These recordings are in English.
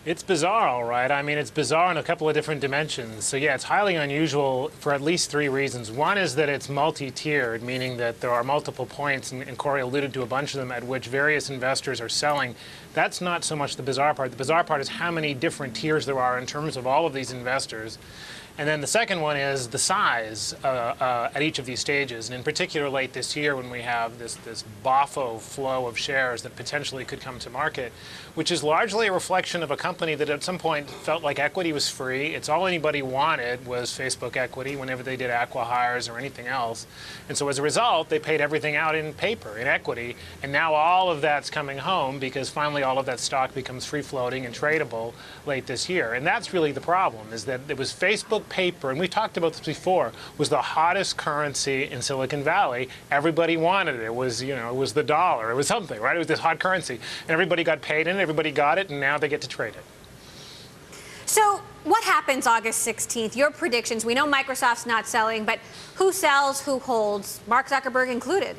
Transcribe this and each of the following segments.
It's bizarre, all right. I mean, it's bizarre in a couple of different dimensions. So yeah, it's highly unusual for at least three reasons. One is that it's multi-tiered, meaning that there are multiple points, and Corey alluded to a bunch of them, at which various investors are selling. That's not so much the bizarre part. The bizarre part is how many different tiers there are in terms of all of these investors. And then the second one is the size at each of these stages, and in particular late this year when we have this boffo flow of shares that potentially could come to market, which is largely a reflection of a company that at some point felt like equity was free. It's all anybody wanted was Facebook equity whenever they did acqui-hires or anything else. And so as a result, they paid everything out in paper, in equity, and now all of that's coming home because finally all of that stock becomes free-floating and tradable late this year. And that's really the problem, is that it was Facebook paper, and we talked about this before, was the hottest currency in Silicon Valley. Everybody wanted it. It was, you know, it was the dollar. It was something, right? It was this hot currency. And everybody got paid in it, everybody got it, and now they get to trade it. So what happens August 16th? Your predictions. We know Microsoft's not selling, but who sells, who holds, Mark Zuckerberg included?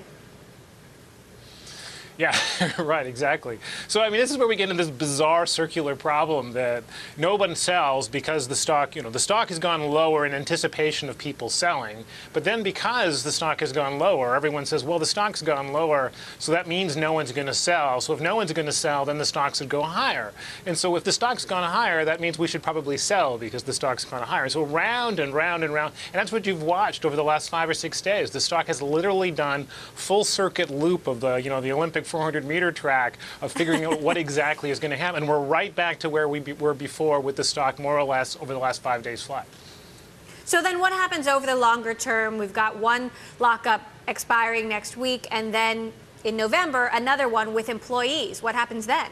Yeah, right, exactly. So, I mean, this is where we get into this bizarre circular problem that no one sells because the stock, you know, the stock has gone lower in anticipation of people selling. But then because the stock has gone lower, everyone says, well, the stock's gone lower, so that means no one's going to sell. So if no one's going to sell, then the stocks would go higher. And so if the stock's gone higher, that means we should probably sell because the stock's gone higher. So round and round and round. And that's what you've watched over the last 5 or 6 days. The stock has literally done full circuit loop of the, you know, the Olympic 400-meter track of figuring out what exactly is going to happen. And we're right back to where we were before with the stock more or less over the last 5 days flat. So then what happens over the longer term? We've got one lockup expiring next week, and then in November, another one with employees. What happens then?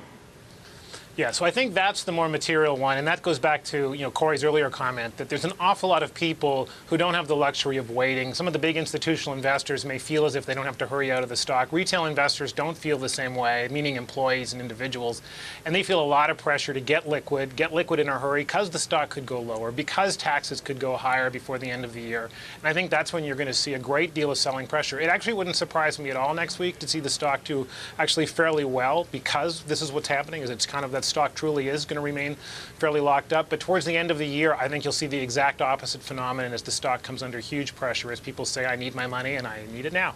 Yeah, so I think that's the more material one, and that goes back to, you know, Corey's earlier comment that there's an awful lot of people who don't have the luxury of waiting. Some of the big institutional investors may feel as if they don't have to hurry out of the stock. Retail investors don't feel the same way, meaning employees and individuals, and they feel a lot of pressure to get liquid in a hurry because the stock could go lower, because taxes could go higher before the end of the year. And I think that's when you're going to see a great deal of selling pressure. It actually wouldn't surprise me at all next week to see the stock do actually fairly well because this is what's happening, is it's kind of that stock truly is going to remain fairly locked up. But towards the end of the year, I think you'll see the exact opposite phenomenon as the stock comes under huge pressure as people say, I need my money and I need it now.